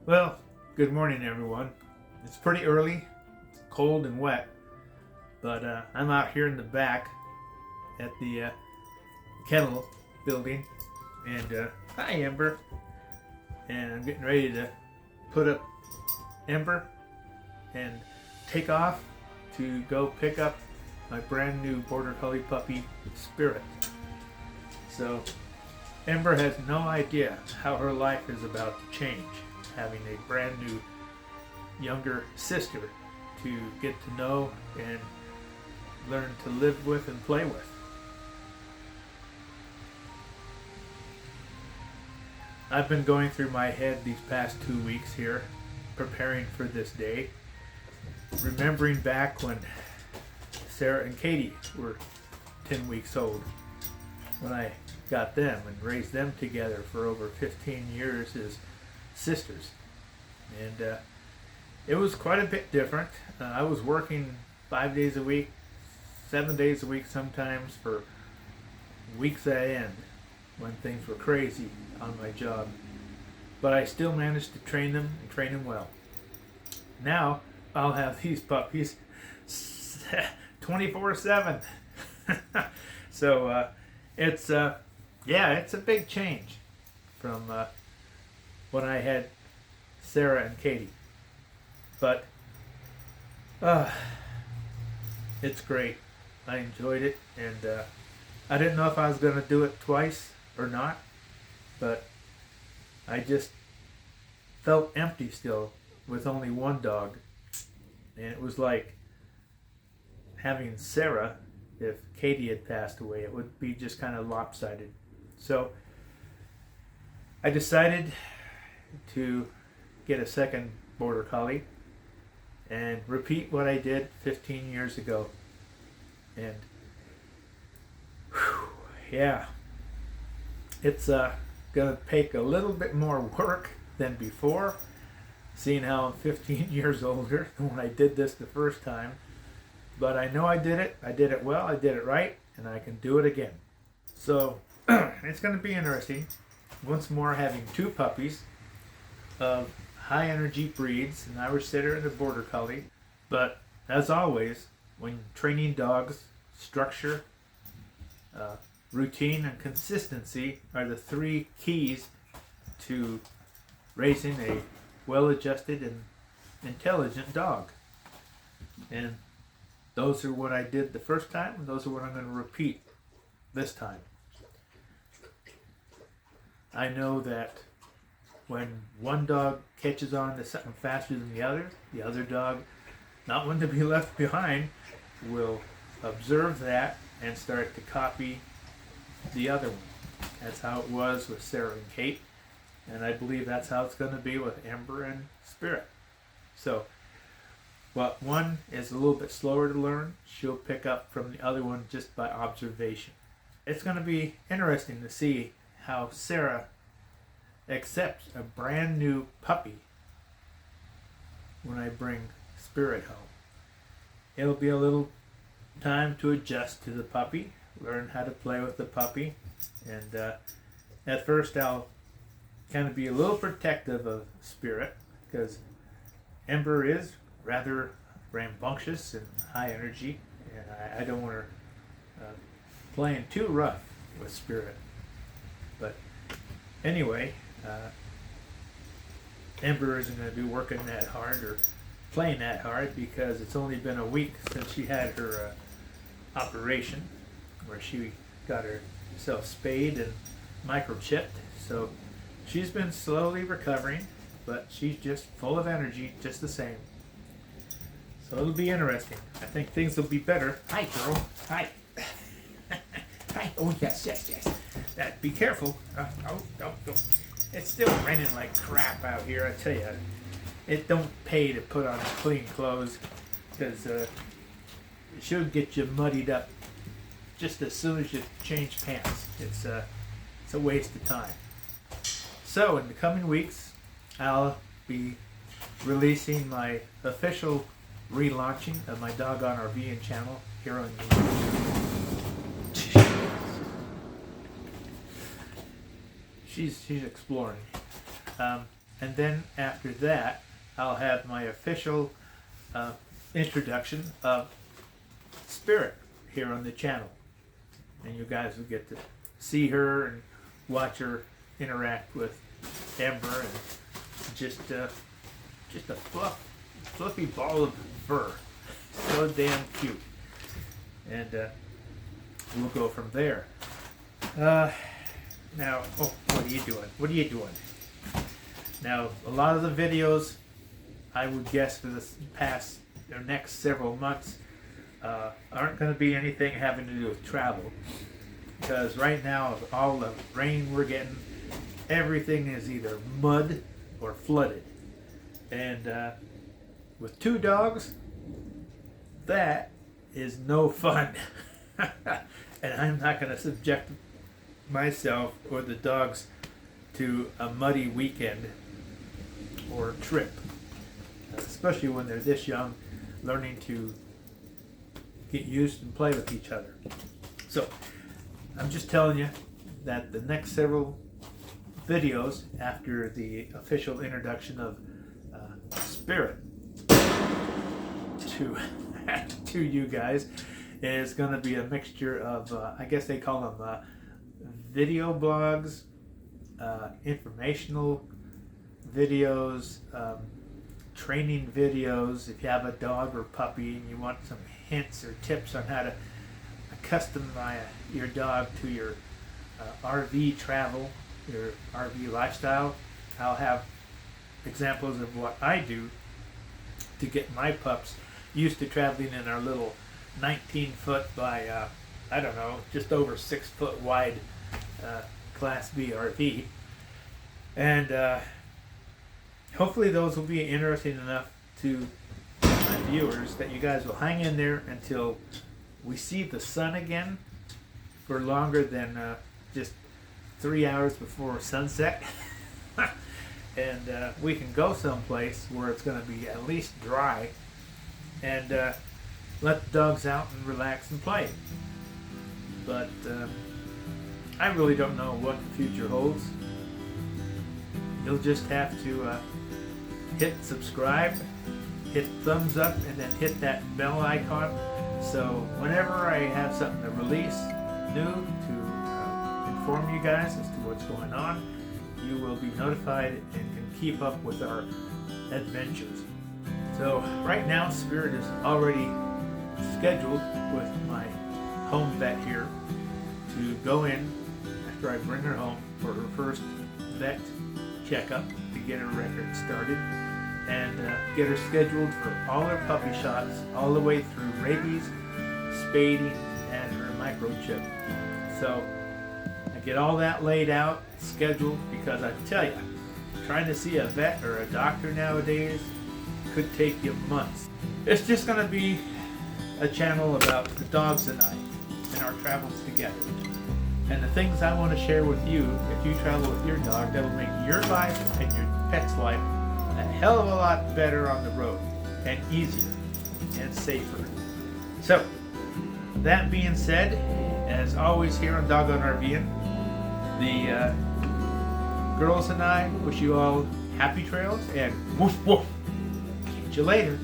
Well, good morning everyone. It's pretty early, it's cold and wet, but I'm out here in the back at the kennel building, and hi Ember, and I'm getting ready to put up Ember and take off to go pick up my brand new Border Collie puppy, Spirit. So Ember has no idea how her life is about to change, having a brand new younger sister to get to know and learn to live with and play with. I've been going through my head these past 2 weeks here, preparing for this day, remembering back when Sarah and Katie were 10 weeks old, when I got them and raised them together for over 15 years as sisters. And it was quite a bit different. I was working 5 days a week, 7 days a week sometimes, for weeks at end when things were crazy on my job. But I still managed to train them and train them well. Now I'll have these puppies 24/7. So it's it's a big change from when I had Sarah and Katie. But it's great. I enjoyed it, and I didn't know if I was going to do it twice or not, but I just felt empty still with only one dog. And it was like having Sarah, if Katie had passed away, it would be just kind of lopsided. So I decided to get a second Border Collie and repeat what I did 15 years ago. And yeah, it's gonna take a little bit more work than before, seeing how I'm 15 years older than when I did this the first time. But I know I did it well, I did it right, and I can do it again. So it's going to be interesting. Once more, having two puppies of high energy breeds, an Irish Setter and a Border Collie. But as always, when training dogs, structure, routine, and consistency are the three keys to raising a well-adjusted and intelligent dog. And those are what I did the first time, and those are what I'm going to repeat this time. I know that when one dog catches on to something faster than the other dog, not one to be left behind, will observe that and start to copy the other one. That's how it was with Sarah and Kate, and I believe that's how it's going to be with Ember and Spirit. So but one is a little bit slower to learn. She'll pick up from the other one just by observation. It's going to be interesting to see how Sarah accepts a brand new puppy when I bring Spirit home. It'll be a little time to adjust to the puppy, learn how to play with the puppy, and at first I'll kind of be a little protective of Spirit because Ember is rather rambunctious and high energy, and I don't want her playing too rough with Spirit. But anyway, Ember isn't going to be working that hard or playing that hard because it's only been a week since she had her operation where she got herself spayed and microchipped. So she's been slowly recovering, but she's just full of energy just the same. So it'll be interesting. I think things will be better. Hi, girl. Hi. Hi. Oh, yes. Be careful. Oh. It's still raining like crap out here, I tell you. It don't pay to put on clean clothes because it should get you muddied up just as soon as you change pants. It's a waste of time. So in the coming weeks, I'll be releasing my official relaunching of my Doggone RV'N channel here on YouTube. She's exploring. and then after that I'll have my official introduction of Spirit here on the channel, and you guys will get to see her and watch her interact with Ember, and just a fluffy ball of fur, so damn cute, and we'll go from there. Now, oh, what are you doing? What are you doing? Now, a lot of the videos, I would guess for the past or next several months, aren't going to be anything having to do with travel, because right now, with all the rain we're getting, everything is either mud or flooded, and with 2 dogs, that is no fun. And I'm not going to subject myself or the dogs to a muddy weekend or trip, especially when they're this young, learning to get used and play with each other. So I'm just telling you that the next several videos after the official introduction of Spirit to you guys is going to be a mixture of I guess they call them video blogs, informational videos, training videos. If you have a dog or puppy and you want some hints or tips on how to accustom your dog to your RV travel, your RV lifestyle, I'll have examples of what I do to get my pups used to traveling in our little 19-foot by I don't know, just over 6-foot wide Class B RV, and hopefully those will be interesting enough to my viewers that you guys will hang in there until we see the sun again for longer than just 3 hours before sunset. And we can go someplace where it's going to be at least dry, and let the dogs out and relax and play. But I really don't know what the future holds. You'll just have to hit subscribe, hit thumbs up, and then hit that bell icon, so whenever I have something to release new to inform you guys as to what's going on, you will be notified and can keep up with our adventures. So right now Spirit is already scheduled with my home vet here to go in after I bring her home for her first vet checkup to get her record started, and get her scheduled for all her puppy shots all the way through rabies, spading, and her microchip. So I get all that laid out, scheduled, because I tell you, trying to see a vet or a doctor nowadays could take you months. It's just going to be a channel about the dogs and I and our travels together, and the things I want to share with you if you travel with your dog that will make your life and your pet's life a hell of a lot better on the road, and easier and safer. So that being said, as always here on Doggone RV'N, the girls and I wish you all happy trails, and woof woof. Catch you later.